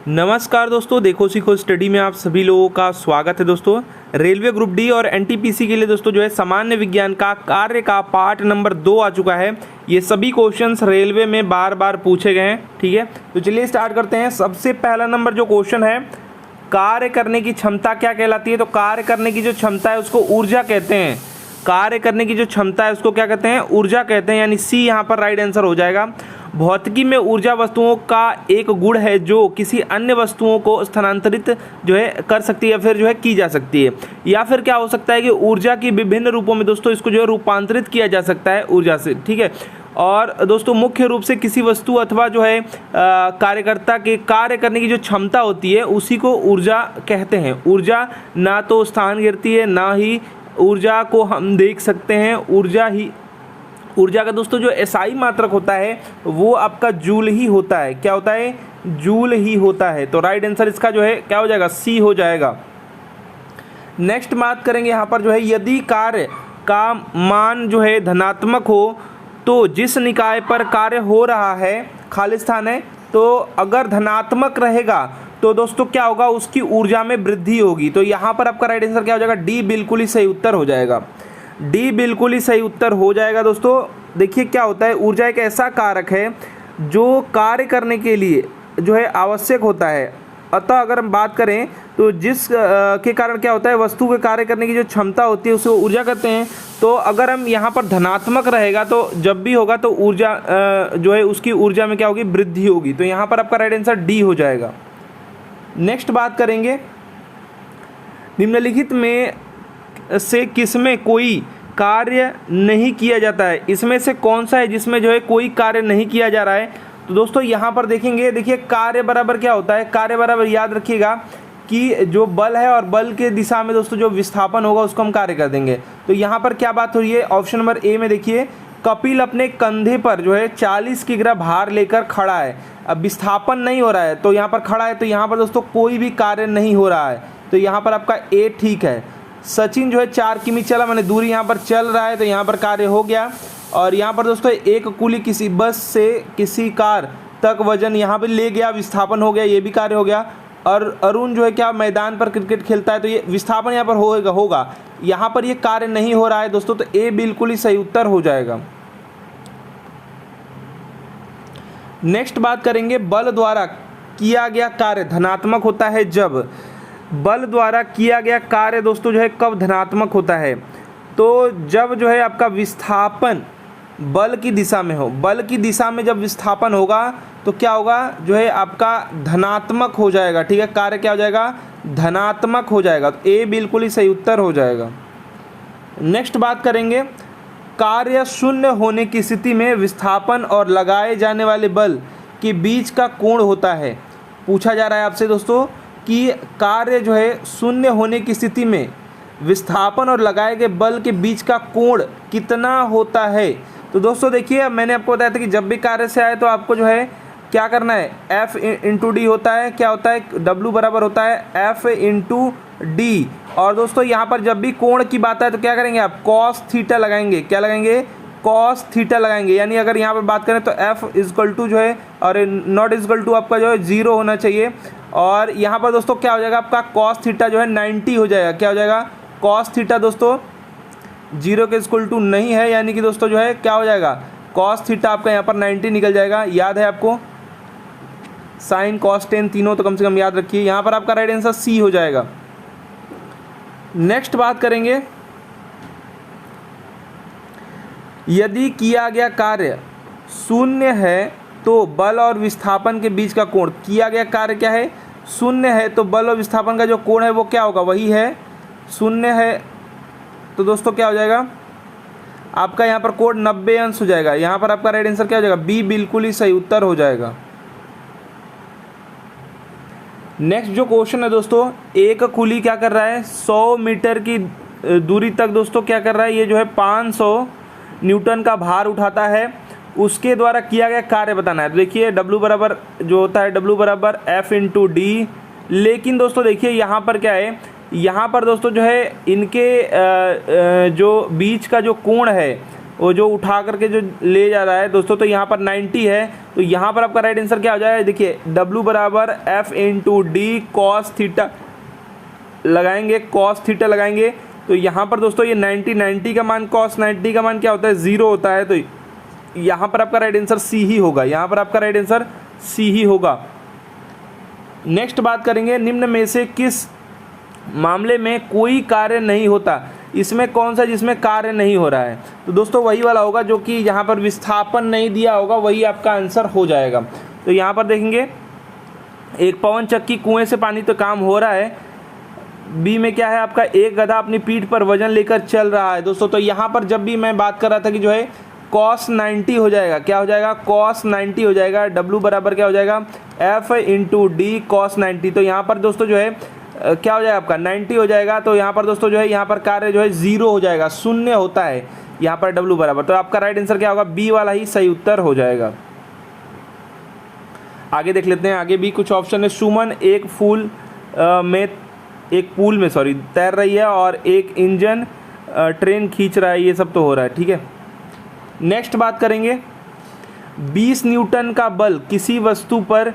नमस्कार दोस्तों, देखो सीखो स्टडी में आप सभी लोगों का स्वागत है। दोस्तों रेलवे ग्रुप डी और एनटीपीसी के लिए दोस्तों जो है सामान्य विज्ञान का कार्य का पार्ट नंबर 2 आ चुका है। ये सभी क्वेश्चंस रेलवे में बार बार पूछे गए हैं। ठीक है, तो चलिए स्टार्ट करते हैं। सबसे पहला नंबर जो क्वेश्चन है, कार्य करने की क्षमता क्या कहलाती है? तो कार्य करने की जो क्षमता है उसको ऊर्जा कहते हैं। कार्य करने की जो क्षमता है उसको क्या कहते हैं? ऊर्जा कहते हैं, यानी सी यहाँ पर राइट आंसर हो जाएगा। भौतिकी में ऊर्जा वस्तुओं का एक गुण है जो किसी अन्य वस्तुओं को स्थानांतरित जो है कर सकती है या फिर जो है की जा सकती है। या फिर क्या हो सकता है कि ऊर्जा की विभिन्न रूपों में दोस्तों इसको जो है रूपांतरित किया जा सकता है ऊर्जा से। ठीक है, और दोस्तों मुख्य रूप से किसी वस्तु अथवा जो है कार्यकर्ता के कार्य करने की जो क्षमता होती है उसी को ऊर्जा कहते हैं। ऊर्जा ना तो स्थान गिरती है, ना ही ऊर्जा को हम देख सकते हैं। ऊर्जा का दोस्तों जो एसआई मात्रक होता है वो आपका जूल ही होता है। क्या होता है? जूल ही होता है। तो राइट आंसर इसका जो है क्या हो जाएगा? सी हो जाएगा। नेक्स्ट बात करेंगे यहाँ पर जो है, यदि कार्य का मान जो है धनात्मक हो तो जिस निकाय पर कार्य हो रहा है खाली स्थान है, तो अगर धनात्मक रहेगा तो दोस्तों क्या होगा? उसकी ऊर्जा में वृद्धि होगी। तो यहाँ पर आपका राइट आंसर क्या हो जाएगा? डी बिल्कुल ही सही उत्तर हो जाएगा। डी बिल्कुल ही सही उत्तर हो जाएगा। दोस्तों देखिए क्या होता है, ऊर्जा एक ऐसा कारक है जो कार्य करने के लिए जो है आवश्यक होता है। अतः अगर हम बात करें तो जिस के कारण क्या होता है, वस्तु के कार्य करने की जो क्षमता होती है उसे ऊर्जा कहते हैं। तो अगर हम यहाँ पर धनात्मक रहेगा तो जब भी होगा तो ऊर्जा जो है उसकी ऊर्जा में क्या होगी? वृद्धि होगी। तो यहाँ पर आपका राइट आंसर डी हो जाएगा। नेक्स्ट बात करेंगे, निम्नलिखित में से किसमें कोई कार्य नहीं किया जाता है? इसमें से कौन सा है जिसमें जो है कोई कार्य नहीं किया जा रहा है? तो दोस्तों यहाँ पर देखेंगे, देखिए कार्य बराबर क्या होता है? कार्य बराबर याद रखिएगा कि जो बल है और बल के दिशा में दोस्तों जो विस्थापन होगा उसको हम कार्य कर देंगे। तो यहाँ पर क्या बात हो रही है? ऑप्शन नंबर ए में देखिए, कपिल अपने कंधे पर जो है 40 किग्रा भार लेकर खड़ा है। अब विस्थापन नहीं हो रहा है तो यहाँ पर खड़ा है, तो यहाँ पर दोस्तों कोई भी कार्य नहीं हो रहा है। तो यहाँ पर आपका ए ठीक है। सचिन जो है 4 किमी चला, मैंने दूरी यहाँ पर चल रहा है तो यहाँ पर कार्य हो गया। और यहाँ पर दोस्तों एक कुली किसी बस से किसी कार तक वजन यहाँ पे ले गया, विस्थापन हो गया, ये भी कार्य हो गया। और अरुण जो है क्या मैदान पर क्रिकेट खेलता है, तो ये विस्थापन यहाँ पर होगा। यहाँ पर ये कार्य नहीं हो रहा है दोस्तों, तो ए बिल्कुल ही सही उत्तर हो जाएगा। नेक्स्ट बात करेंगे, बल द्वारा किया गया कार्य धनात्मक होता है जब। बल द्वारा किया गया कार्य दोस्तों जो है कब धनात्मक होता है? तो जब जो है आपका विस्थापन बल की दिशा में हो। बल की दिशा में जब विस्थापन होगा तो क्या होगा? जो है आपका धनात्मक हो जाएगा। ठीक है, कार्य क्या हो जाएगा? धनात्मक हो जाएगा। तो ए बिल्कुल ही सही उत्तर हो जाएगा। नेक्स्ट बात करेंगे, कार्य शून्य होने की स्थिति में विस्थापन और लगाए जाने वाले बल के बीच का कोण होता है। पूछा जा रहा है आपसे दोस्तों कि कार्य जो है शून्य होने की स्थिति में विस्थापन और लगाए गए बल के बीच का कोण कितना होता है? तो दोस्तों देखिए, मैंने आपको बताया था कि जब भी कार्य से आए तो आपको जो है क्या करना है? F इंटू डी होता है। क्या होता है? W बराबर होता है F इंटू डी। और दोस्तों यहाँ पर जब भी कोण की बात है तो क्या करेंगे आप? कॉस थीटा लगाएंगे। क्या लगाएंगे? कॉस थीटा लगाएंगे। यानी अगर यहाँ पर बात करें तो F इजकल टू जो है और नॉट इजकल टू आपका जो है 0 होना चाहिए। और यहाँ पर दोस्तों क्या हो जाएगा? आपका कॉस थीटा जो है 90 हो जाएगा। क्या हो जाएगा? कॉस थीटा दोस्तों 0 के इक्वल टू नहीं है, यानी कि दोस्तों जो है क्या हो जाएगा? कॉस थीटा आपका यहाँ पर 90 निकल जाएगा। याद है आपको? साइन कॉस टेन तीनों तो कम से कम याद रखिए। यहाँ पर आपका राइट आंसर सी हो जाएगा। नेक्स्ट बात करेंगे, यदि किया गया कार्य शून्य है तो बल और विस्थापन के बीच का कोण। किया गया कार्य क्या है? शून्य है, तो बल और विस्थापन का जो कोण है वो क्या होगा? वही है, शून्य है। तो दोस्तों क्या हो जाएगा? आपका यहाँ पर कोण 90 अंश हो जाएगा। यहाँ पर आपका राइट आंसर क्या हो जाएगा? बी बिल्कुल ही सही उत्तर हो जाएगा। नेक्स्ट जो क्वेश्चन है दोस्तों, एक कुली क्या कर रहा है? 100 मीटर की दूरी तक दोस्तों क्या कर रहा है? ये जो है 500 न्यूटन का भार उठाता है। उसके द्वारा किया गया कार्य बताना है। तो देखिए W बराबर जो होता है W बराबर F इंटू डी। लेकिन दोस्तों देखिए यहाँ पर क्या है? यहाँ पर दोस्तों जो है इनके जो बीच का जो कोण है वो जो उठा करके जो ले जा रहा है दोस्तों, तो यहाँ पर 90 है। तो यहाँ पर आपका राइट आंसर क्या हो जाएगा, देखिए W बराबर F into D cos theta लगाएंगे, कॉस थीटा लगाएंगे। तो यहाँ पर दोस्तों ये 90 का मान, कॉस 90 का मान क्या होता है, 0 होता है। तो यहाँ पर आपका राइट आंसर सी ही होगा, यहाँ पर आपका राइट आंसर सी ही होगा। नेक्स्ट बात करेंगे, निम्न में से किस मामले में कोई कार्य नहीं होता, इसमें कौन सा जिसमें कार्य नहीं हो रहा है। तो दोस्तों वही वाला होगा जो कि यहाँ पर विस्थापन नहीं दिया होगा, वही आपका आंसर हो जाएगा। तो यहाँ पर देखेंगे एक पवन चक्की कुएं से पानी तो काम हो रहा है, बी में क्या है आपका एक गधा अपनी पीठ पर वजन लेकर चल रहा है दोस्तों। तो यहाँ पर जब भी मैं बात कर रहा था कि जो है cos 90 हो जाएगा, क्या हो जाएगा, cos 90 हो जाएगा। W बराबर क्या हो जाएगा, F इंटू डी कॉस 90। तो यहाँ पर दोस्तों जो है क्या हो जाएगा आपका 90 हो जाएगा। तो यहाँ पर दोस्तों जो है यहाँ पर कार्य जो है 0 हो जाएगा, शून्य होता है यहाँ पर W बराबर। तो आपका राइट आंसर क्या होगा, बी वाला ही सही उत्तर हो जाएगा। आगे देख लेते हैं, आगे भी कुछ ऑप्शन है। सुमन एक पूल में तैर रही है और एक इंजन ट्रेन खींच रहा है, ये सब तो हो रहा है, ठीक है। नेक्स्ट बात करेंगे, 20 न्यूटन का बल किसी वस्तु पर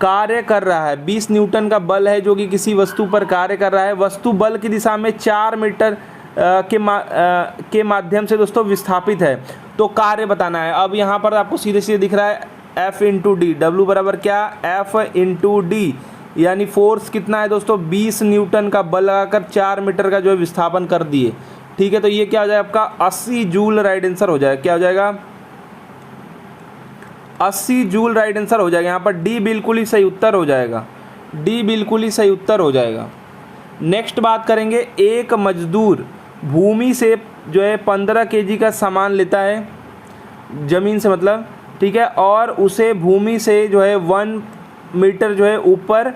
कार्य कर रहा है। 20 न्यूटन का बल है जो कि किसी वस्तु पर कार्य कर रहा है। वस्तु बल की दिशा में 4 मीटर के माध्यम से दोस्तों विस्थापित है। तो कार्य बताना है। अब यहाँ पर आपको सीधे सीधे दिख रहा है F इंटू डी, W बराबर क्या, F इंटू डी, यानी फोर्स कितना है दोस्तों, 20 न्यूटन का बल लगाकर 4 मीटर का जो है विस्थापन कर दिए, ठीक है। तो ये क्या हो जाएगा आपका 80 जूल राइट आंसर हो जाएगा। क्या हो जाएगा, 80 जूल राइट आंसर हो जाएगा। यहाँ पर डी बिल्कुल ही सही उत्तर हो जाएगा, डी बिल्कुल ही सही उत्तर हो जाएगा। नेक्स्ट बात करेंगे, एक मजदूर भूमि से जो है 15 केजी का सामान लेता है, ज़मीन से मतलब, ठीक है, और उसे भूमि से जो है 1 मीटर जो है ऊपर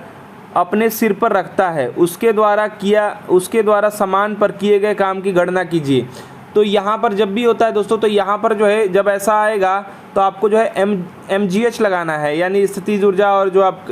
अपने सिर पर रखता है। उसके द्वारा सामान पर किए गए काम की गणना कीजिए। तो यहाँ पर जब भी होता है दोस्तों, तो यहाँ पर जो है जब ऐसा आएगा तो आपको जो है mgh लगाना है, यानी स्थितिज ऊर्जा। और जो आप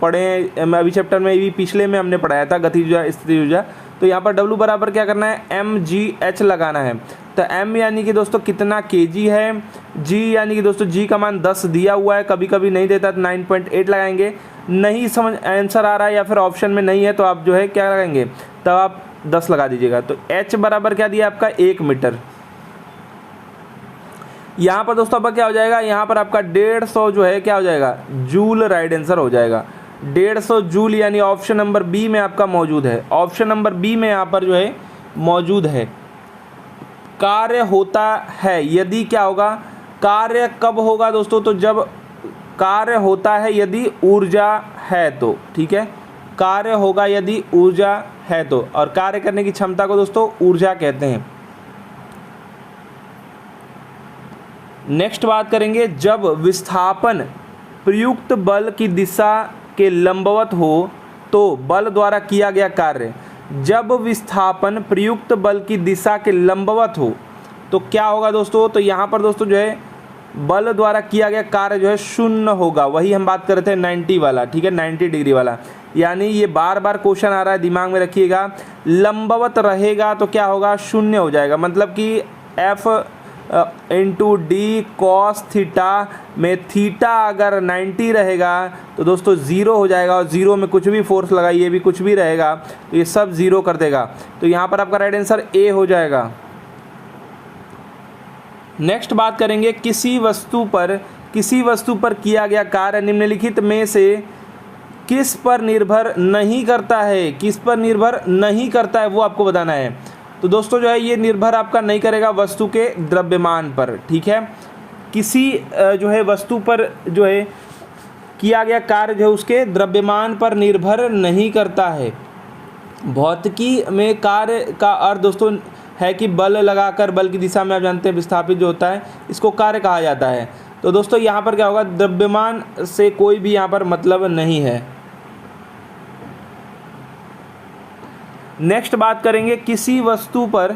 पढ़े हैं अभी चैप्टर में, भी पिछले में हमने पढ़ाया था गतिज ऊर्जा, स्थितिज ऊर्जा। तो यहाँ पर W बराबर क्या करना है, mgh लगाना है। तो m यानी कि दोस्तों कितना kg है, g यानी कि दोस्तों g का मान 10 दिया हुआ है, कभी कभी नहीं देता तो 9.8 लगाएंगे। नहीं समझ आंसर आ रहा है या फिर ऑप्शन में नहीं है तो आप जो है क्या लगाएंगे, तब आप 10 लगा दीजिएगा। तो h बराबर क्या दिया आपका 1 मीटर। यहाँ पर दोस्तों अब क्या हो जाएगा, यहाँ पर आपका 150 जो है क्या हो जाएगा, जूल राइट आंसर हो जाएगा। 150 जूल यानी ऑप्शन नंबर बी में आपका मौजूद है, ऑप्शन नंबर बी में यहाँ पर जो है मौजूद है। कार्य होता है यदि क्या होगा, कार्य कब होगा दोस्तों, तो जब कार्य होता है यदि ऊर्जा है तो, ठीक है, कार्य होगा यदि ऊर्जा है तो। और कार्य करने की क्षमता को दोस्तों ऊर्जा कहते हैं। नेक्स्ट बात करेंगे, जब विस्थापन प्रयुक्त बल की दिशा के लंबवत हो तो बल द्वारा किया गया कार्य, जब विस्थापन प्रयुक्त बल की दिशा के लंबवत हो तो क्या होगा दोस्तों, तो यहाँ पर दोस्तों जो है बल द्वारा किया गया कार्य जो है शून्य होगा। वही हम बात कर रहे थे 90 वाला, ठीक है, 90 डिग्री वाला। यानी ये बार बार क्वेश्चन आ रहा है, दिमाग में रखिएगा। लंबवत रहेगा तो क्या होगा, शून्य हो जाएगा। मतलब कि F into D cos theta में थीटा अगर 90 रहेगा तो दोस्तों 0 हो जाएगा, और 0 में कुछ भी फोर्स लगाइए भी कुछ भी रहेगा तो ये सब 0 कर देगा। तो यहाँ पर आपका राइट आंसर ए हो जाएगा। नेक्स्ट बात करेंगे, किसी वस्तु पर किया गया कार्य निम्नलिखित में से किस पर निर्भर नहीं करता है, किस पर निर्भर नहीं करता है वो आपको बताना है। तो दोस्तों जो है ये निर्भर आपका नहीं करेगा वस्तु के द्रव्यमान पर, ठीक है। किसी जो है वस्तु पर जो है किया गया कार्य जो है उसके द्रव्यमान पर निर्भर नहीं करता है। भौतिकी में कार्य का अर्थ दोस्तों है कि बल लगाकर, बल की दिशा में आप जानते हैं विस्थापित जो होता है इसको कार्य कहा जाता है। तो दोस्तों यहाँ पर क्या होगा, द्रव्यमान से कोई भी यहाँ पर मतलब नहीं है। नेक्स्ट बात करेंगे, किसी वस्तु पर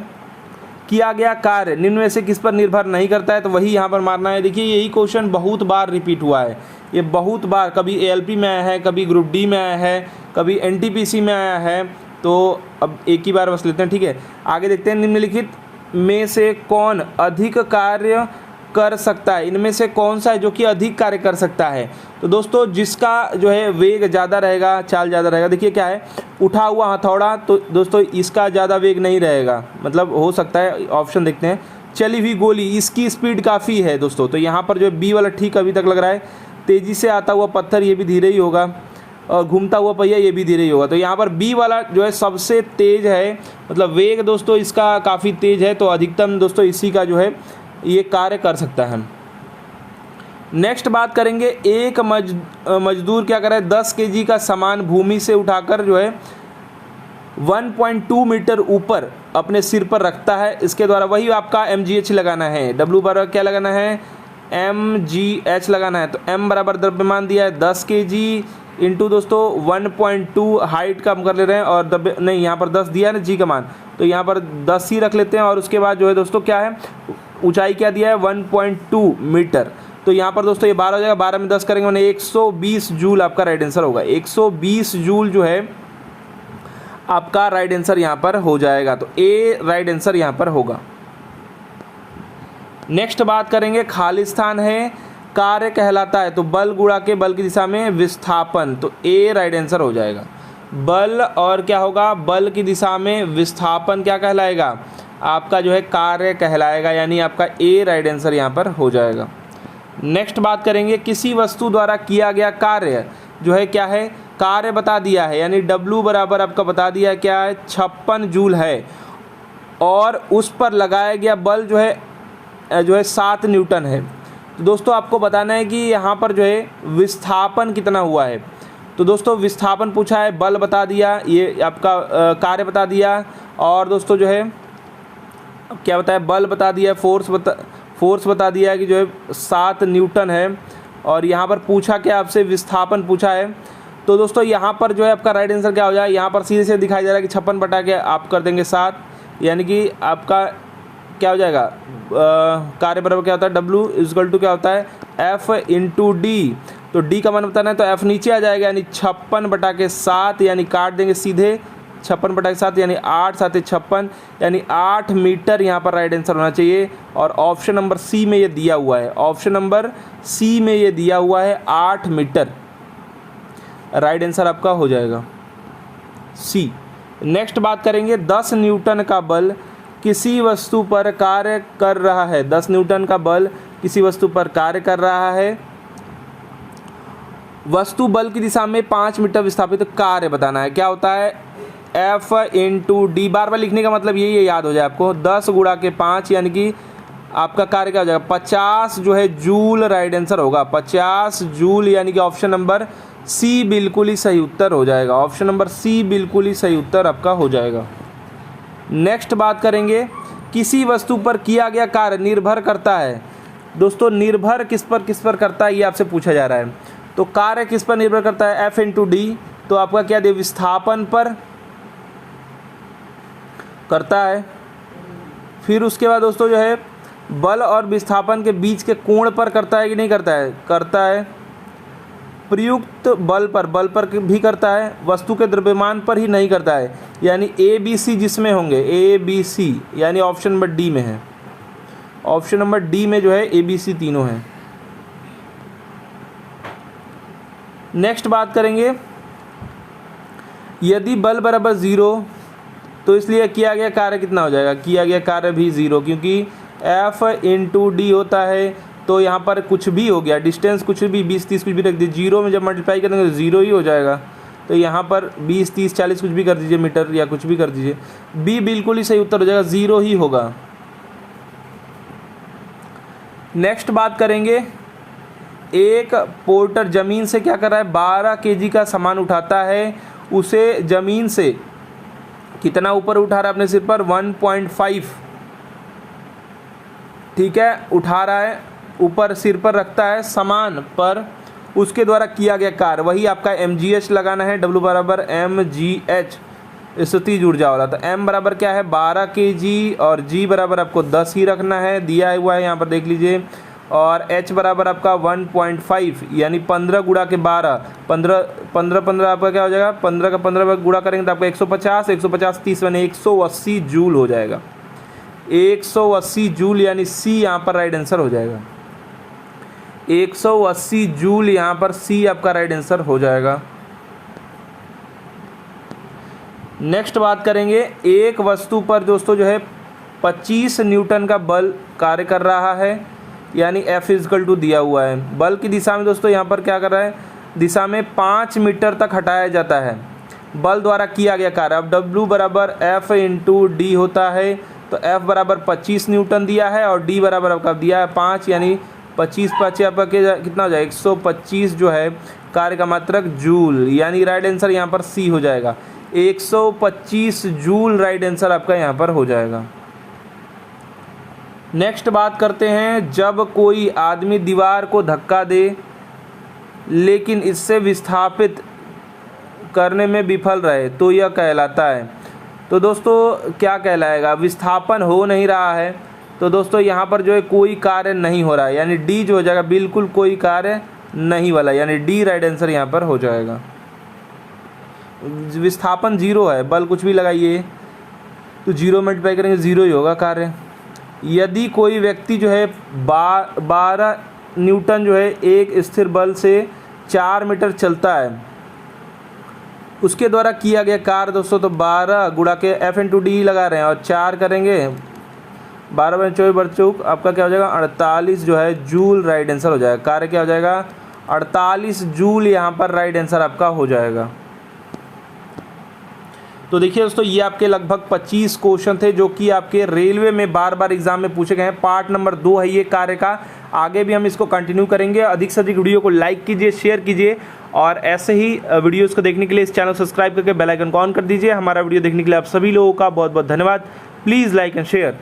किया गया कार्य निम्न में से किस पर निर्भर नहीं करता है, तो वही यहाँ पर मारना है। देखिए यही क्वेश्चन बहुत बार रिपीट हुआ है, ये बहुत बार, कभी ALP में आया है, कभी ग्रुप डी में आया है, कभी NTPC में आया है। तो अब एक ही बार बस लेते हैं, ठीक है। आगे देखते हैं, निम्नलिखित में से कौन अधिक कार्य कर सकता है, इनमें से कौन सा है जो कि अधिक कार्य कर सकता है। तो दोस्तों जिसका जो है वेग ज़्यादा रहेगा, चाल ज़्यादा रहेगा, देखिए क्या है, उठा हुआ हथौड़ा, तो दोस्तों इसका ज़्यादा वेग नहीं रहेगा, मतलब हो सकता है, ऑप्शन देखते हैं। चली हुई गोली, इसकी स्पीड काफ़ी है दोस्तों, तो यहाँ पर जो है बी वाला ठीक अभी तक लग रहा है। तेज़ी से आता हुआ पत्थर, ये भी धीरे ही होगा, और घूमता हुआ पहिया, ये भी धीरे ही होगा। तो यहाँ पर बी वाला जो है सबसे तेज़ है, मतलब वेग दोस्तों इसका काफ़ी तेज़ है, तो अधिकतम दोस्तों इसी का जो है ये कार्य कर सकता है। नेक्स्ट बात करेंगे, एक मजदूर क्या कर रहा है, 10 केजी का सामान भूमि से उठाकर जो है 1.2 मीटर ऊपर अपने सिर पर रखता है। इसके द्वारा वही आपका mgh लगाना है, W बराबर क्या लगाना है, mgh लगाना है। तो m बराबर द्रव्यमान दिया है 10 केजी इंटू दोस्तों 1.2 हाइट का हम कर ले रहे हैं, और नहीं यहाँ पर 10 दिया है ना जी का मान, तो यहाँ पर 10 ही रख लेते हैं। और उसके बाद जो है दोस्तों क्या है, ऊंचाई क्या दिया है 1.2 मीटर, तो यहाँ पर दोस्तों ये 12 हो जाएगा, 12 में 10 करेंगे मैंने 120 जूल आपका राइट आंसर होगा। 120 जूल जो है आपका राइट आंसर यहाँ पर हो जाएगा, तो ए राइट आंसर यहाँ पर होगा। नेक्स्ट बात करेंगे, खालिस्तान है कार्य कहलाता है, तो बल गुणा के बल की दिशा में विस्थापन, तो ए राइट आंसर हो जाएगा। बल और क्या होगा, बल की दिशा में विस्थापन क्या कहलाएगा, आपका जो है कार्य कहलाएगा, यानी आपका ए राइट आंसर यहाँ पर हो जाएगा। नेक्स्ट बात करेंगे, किसी वस्तु द्वारा किया गया कार्य जो है क्या है, कार्य बता दिया है, यानी W बराबर आपका बता दिया है क्या है, 56 जूल है, और उस पर लगाया गया बल जो है 7 न्यूटन है। तो दोस्तों आपको बताना है कि यहाँ पर जो है विस्थापन कितना हुआ है। तो दोस्तों विस्थापन पूछा है, बल बता दिया, ये आपका कार्य बता दिया, और दोस्तों जो है क्या बताया, बल बता दिया, फोर्स बता दिया है कि जो है 7 न्यूटन है, और यहाँ पर पूछा क्या आपसे, विस्थापन पूछा है। तो दोस्तों यहाँ पर जो है आपका राइट आंसर क्या हो जाएगा, यहाँ पर सीधे से दिखाई दे रहा है कि 56 बटा के आप कर देंगे 7, यानी कि आपका क्या हो जाएगा, कार्य बराबर क्या होता है, W इक्वल टू क्या होता है, F इंटू डी, तो D का मान बताना है, तो F नीचे आ जाएगा, यानी 56 बटा के 7, यानी काट देंगे सीधे 56 बटा के 7, यानी 8 7 56, यानी 8 मीटर यहाँ पर राइट आंसर होना चाहिए। और ऑप्शन नंबर सी में ये दिया हुआ है, ऑप्शन नंबर सी में ये दिया हुआ है 8 मीटर, राइट आंसर आपका हो जाएगा सी। नेक्स्ट बात करेंगे, 10 न्यूटन का बल किसी वस्तु पर कार्य कर रहा है, 10 न्यूटन का बल किसी वस्तु पर कार्य कर रहा है, वस्तु बल की दिशा में 5 मीटर विस्थापित, तो कार्य बताना है, क्या होता है, F इंटू डी, बार बार लिखने का मतलब यही है, याद हो जाए आपको, 10 गुणा के 5, यानी कि आपका कार्य क्या हो जाएगा, 50 जो है जूल राइट आंसर होगा, 50 जूल, यानी कि ऑप्शन नंबर सी बिल्कुल ही सही उत्तर हो जाएगा, ऑप्शन नंबर सी बिल्कुल ही सही उत्तर आपका हो जाएगा। नेक्स्ट बात करेंगे, किसी वस्तु पर किया गया कार्य निर्भर करता है, दोस्तों निर्भर किस पर करता है, ये आपसे पूछा जा रहा है। तो कार्य किस पर निर्भर करता है, F इंटू डी, तो आपका क्या दे, विस्थापन पर करता है। फिर उसके बाद दोस्तों जो है बल और विस्थापन के बीच के कोण पर करता है कि नहीं करता है, करता है। प्रयुक्त बल पर भी करता है, वस्तु के द्रव्यमान पर ही नहीं करता है, यानी ए बी सी जिसमें होंगे, ए बी सी, यानी ऑप्शन नंबर डी में है, ऑप्शन नंबर डी में जो है ए बी सी तीनों हैं। नेक्स्ट बात करेंगे, यदि बल बराबर 0 तो इसलिए किया गया कार्य कितना हो जाएगा, किया गया कार्य भी 0, क्योंकि F इंटू डी होता है, तो यहाँ पर कुछ भी हो गया, डिस्टेंस कुछ भी 20 30 कुछ भी रख दीजिए, 0 में जब मल्टीप्लाई करेंगे तो 0 ही हो जाएगा। तो यहाँ पर 20 30 40 कुछ भी कर दीजिए मीटर, या कुछ भी कर दीजिए, बी बिल्कुल ही सही उत्तर हो जाएगा, 0 ही होगा। नेक्स्ट बात करेंगे, एक पोर्टर ज़मीन से क्या कर रहा है, 12 केजी का सामान उठाता है, उसे ज़मीन से कितना ऊपर उठा रहा है अपने सिर पर, 1.5, ठीक है, उठा रहा है, ऊपर सिर पर रखता है सामान पर, उसके द्वारा किया गया कार्य, वही आपका mgh लगाना है, W बराबर mgh, 130 ऊर्जा वाला। तो m बराबर क्या है, 12 kg, और g बराबर आपको 10 ही रखना है, दिया हुआ है यहाँ पर देख लीजिए, और h बराबर आपका 1.5, यानी 15 गुणा के 12, 15 आपका क्या हो जाएगा, 15 का 15 गुणा करेंगे तो आपका 150 150 30 यानी 180 जूल हो जाएगा। 180 जूल, यानी सी यहाँ पर राइट आंसर हो जाएगा। 180 जूल यहाँ पर सी आपका राइट आंसर हो जाएगा। नेक्स्ट बात करेंगे, एक वस्तु पर दोस्तों जो है 25 न्यूटन का बल कार्य कर रहा है, यानी F इजकल टू दिया हुआ है। बल की दिशा में दोस्तों यहाँ पर क्या कर रहा है, दिशा में 5 मीटर तक हटाया जाता है बल द्वारा किया गया कार्य। अब W बराबर F इंटू डी होता है, तो F बराबर 25 न्यूटन दिया है और D बराबर आपका दिया है 5, यानी 25 5 आपका कितना हो जाएगा 125 जो है कार्य का मात्रक जूल, यानी राइट आंसर यहाँ पर C हो जाएगा। 125 जूल राइट आंसर आपका यहाँ पर हो जाएगा। नेक्स्ट बात करते हैं, जब कोई आदमी दीवार को धक्का दे लेकिन इससे विस्थापित करने में विफल रहे तो यह कहलाता है। तो दोस्तों क्या कहलाएगा, विस्थापन हो नहीं रहा है, तो दोस्तों यहाँ पर जो है कोई कार्य नहीं हो रहा है, यानी डी जो हो जाएगा बिल्कुल कोई कार्य नहीं वाला, यानी डी राइट आंसर यहाँ पर हो जाएगा। विस्थापन जीरो है, बल कुछ भी लगाइए तो जीरो मल्टीप्लाई करेंगे जीरो ही होगा कार्य। यदि कोई व्यक्ति जो है 12 न्यूटन जो है एक स्थिर बल से 4 मीटर चलता है, उसके द्वारा किया गया कार्य दोस्तों, तो 12 गुणा के F इंटू डी लगा रहे हैं और 4 करेंगे, 12 बाई 24 बच्चों आपका क्या हो जाएगा 48 जो है जूल राइट आंसर हो जाएगा। कार्य क्या हो जाएगा 48 जूल यहाँ पर राइट आंसर आपका हो जाएगा। तो देखिए दोस्तों, ये आपके लगभग 25 क्वेश्चन थे जो कि आपके रेलवे में बार बार एग्जाम में पूछे गए हैं। पार्ट नंबर 2 है ये कार्य का, आगे भी हम इसको कंटिन्यू करेंगे। अधिक से अधिक वीडियो को लाइक कीजिए, शेयर कीजिए और ऐसे ही वीडियोस को देखने के लिए इस चैनल को सब्सक्राइब करके बेल आइकन को ऑन कर दीजिए। हमारा वीडियो देखने के लिए आप सभी लोगों का बहुत बहुत धन्यवाद। Please like and share.